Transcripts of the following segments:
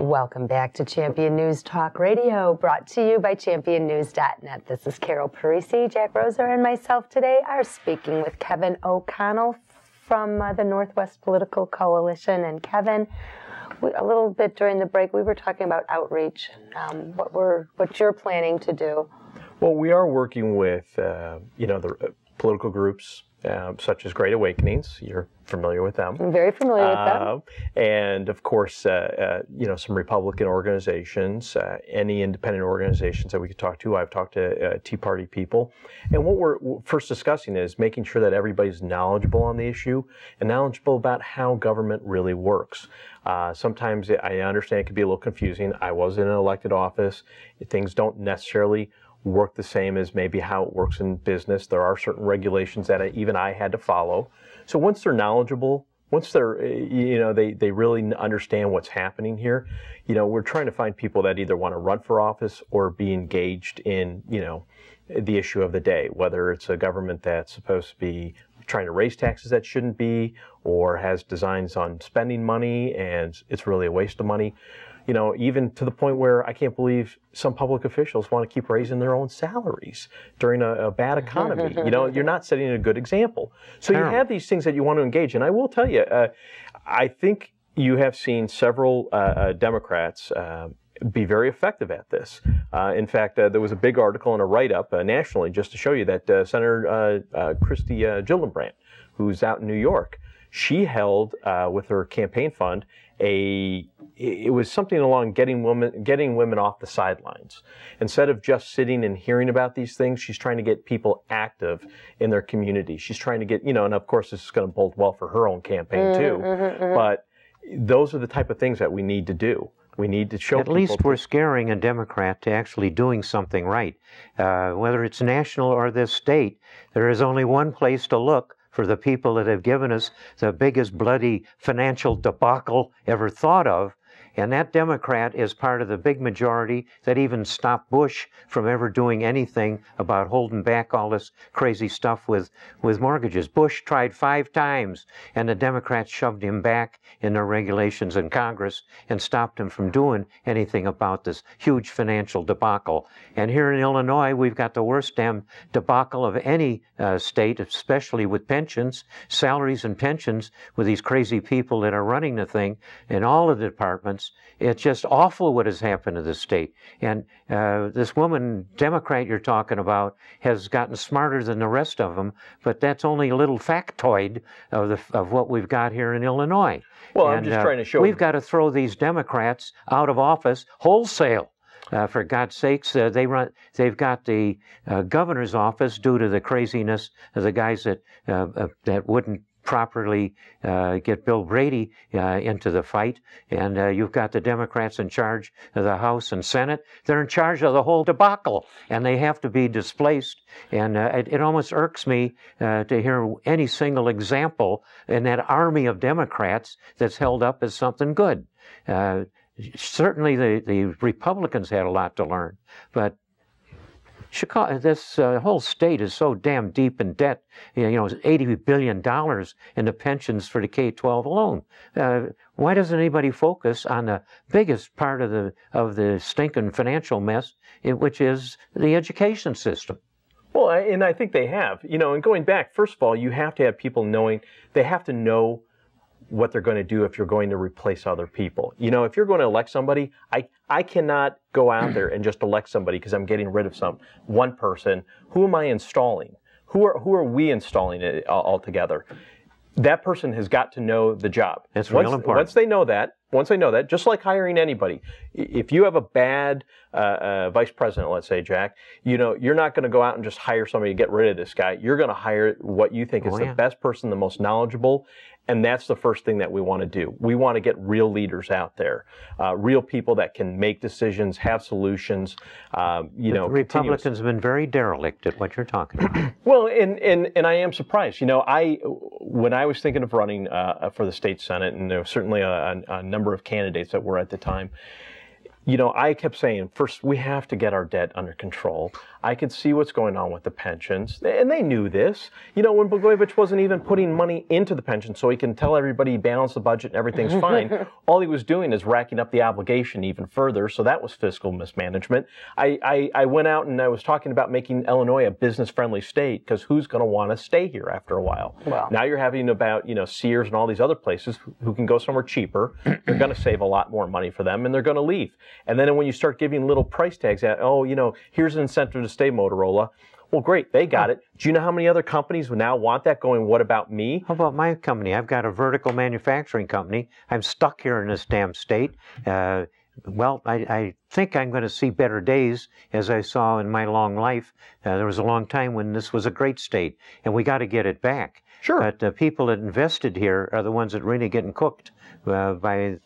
Welcome back to Champion News Talk Radio, brought to you by championnews.net. This is Carol Parisi. Jack Roser and myself today are speaking with Kevin O'Connell from the Northwest Political Coalition. And Kevin, a little bit during the break, we were talking about outreach and what you're planning to do. Well, we are working with, the political groups such as Great Awakenings. You're familiar with them. I'm very familiar with them. And of course, some Republican organizations, any independent organizations that we could talk to. I've talked to Tea Party people. And what we're first discussing is making sure that everybody's knowledgeable on the issue and knowledgeable about how government really works. Sometimes I understand it can be a little confusing. I was in an elected office. Things don't necessarily work the same as maybe how it works in business. There are certain regulations that even I had to follow. So once they're knowledgeable, once they're, they really understand what's happening here, we're trying to find people that either want to run for office or be engaged in, the issue of the day, whether it's a government that's supposed to be trying to raise taxes that shouldn't be, or has designs on spending money and it's really a waste of money. Even to the point where I can't believe some public officials want to keep raising their own salaries during a bad economy. You're not setting a good example. So you have these things that you want to engage in. I will tell you, I think you have seen several Democrats be very effective at this. In fact, there was a big article and a write-up nationally just to show you that Senator Christy Gillibrand, who's out in New York, she held with her campaign fund it was something along getting women off the sidelines. Instead of just sitting and hearing about these things, she's trying to get people active in their community. She's trying to get, and of course this is going to bode well for her own campaign too. But those are the type of things that we need to do. We need to show At least we're scaring a Democrat to actually doing something right. Whether it's national or this state, there is only one place to look for the people that have given us the biggest bloody financial debacle ever thought of. And that Democrat is part of the big majority that even stopped Bush from ever doing anything about holding back all this crazy stuff with mortgages. Bush tried 5 times, and the Democrats shoved him back in their regulations in Congress and stopped him from doing anything about this huge financial debacle. And here in Illinois, we've got the worst damn debacle of any state, especially with pensions, salaries and pensions, with these crazy people that are running the thing in all of the departments. It's just awful what has happened to the state. And this woman, Democrat you're talking about, has gotten smarter than the rest of them, but that's only a little factoid of what we've got here in Illinois. Well, I'm just trying to show we've got to throw these Democrats out of office wholesale. For God's sakes, they've got the governor's office due to the craziness of the guys that wouldn't properly get Bill Brady into the fight, and you've got the Democrats in charge of the House and Senate. They're in charge of the whole debacle, and they have to be displaced. And it almost irks me to hear any single example in that army of Democrats that's held up as something good. Certainly the Republicans had a lot to learn, but Chicago, this whole state is so damn deep in debt. $80 billion in the pensions for the K-12 alone. Why doesn't anybody focus on the biggest part of the stinking financial mess, which is the education system? Well, and I think they have. And going back, first of all, you have to have people knowing. They have to know what they're going to do if you're going to replace other people. If you're going to elect somebody, I cannot go out there and just elect somebody because I'm getting rid of one person. Who am I installing? Who are we installing it altogether? That person has got to know the job. It's real important. Once they know that, just like hiring anybody, if you have a bad vice president, let's say, Jack, you're not going to go out and just hire somebody to get rid of this guy. You're going to hire what you think is the best person, the most knowledgeable. And that's the first thing that we want to do. We want to get real leaders out there, real people that can make decisions, have solutions. The Republicans have been very derelict at what you're talking about. Well, and I am surprised. When I was thinking of running for the state senate, and there was certainly a number of candidates that were at the time, I kept saying, first, we have to get our debt under control. I could see what's going on with the pensions. And they knew this. You know, when Blagojevich wasn't even putting money into the pension so he can tell everybody he balanced the budget and everything's fine, all he was doing is racking up the obligation even further. So that was fiscal mismanagement. I went out and I was talking about making Illinois a business-friendly state, because who's going to want to stay here after a while? Well, now you're having about, you know, Sears and all these other places who can go somewhere cheaper. They're going to save a lot more money for them, and they're going to leave. And then when you start giving little price tags at, oh, you know, here's an incentive to stay, Motorola. Well, great, they got it. Do you know how many other companies would now want that, going, what about me? How about my company? I've got a vertical manufacturing company. I'm stuck here in this damn state. Well, I think I'm going to see better days, as I saw in my long life. There was a long time when this was a great state, and we got to get it back. Sure. But the people that invested here are the ones that really getting cooked by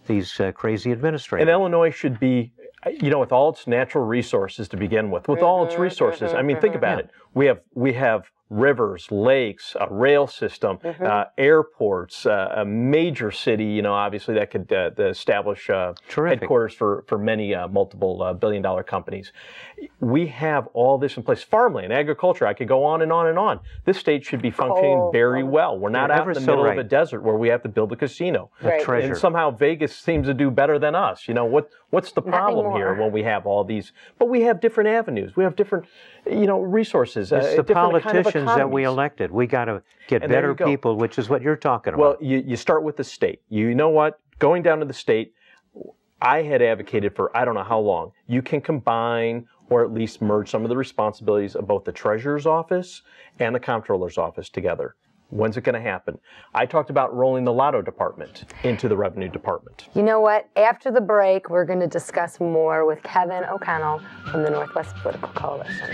these crazy administrators. And Illinois should be, you know, with all its natural resources to begin with all its resources. I mean, think about it. We have rivers, lakes, a rail system, airports, a major city, you know, obviously that could establish headquarters for many multiple billion-dollar companies. We have all this in place. Farmland, agriculture, I could go on and on and on. This state should be functioning very well. We're not out in the middle of a desert where we have to build a casino. Treasure. And somehow Vegas seems to do better than us. You know, what's the problem here when we have all these? But we have different avenues. We have different, you know, resources. It's the politicians that we elected. We got to get better people, which is what you're talking about. Well, you start with the state. You know what? Going down to the state, I had advocated for I don't know how long. You can combine or at least merge some of the responsibilities of both the treasurer's office and the comptroller's office together. When's it going to happen? I talked about rolling the lotto department into the revenue department. You know what? After the break, we're going to discuss more with Kevin O'Connell from the Northwest Political Coalition.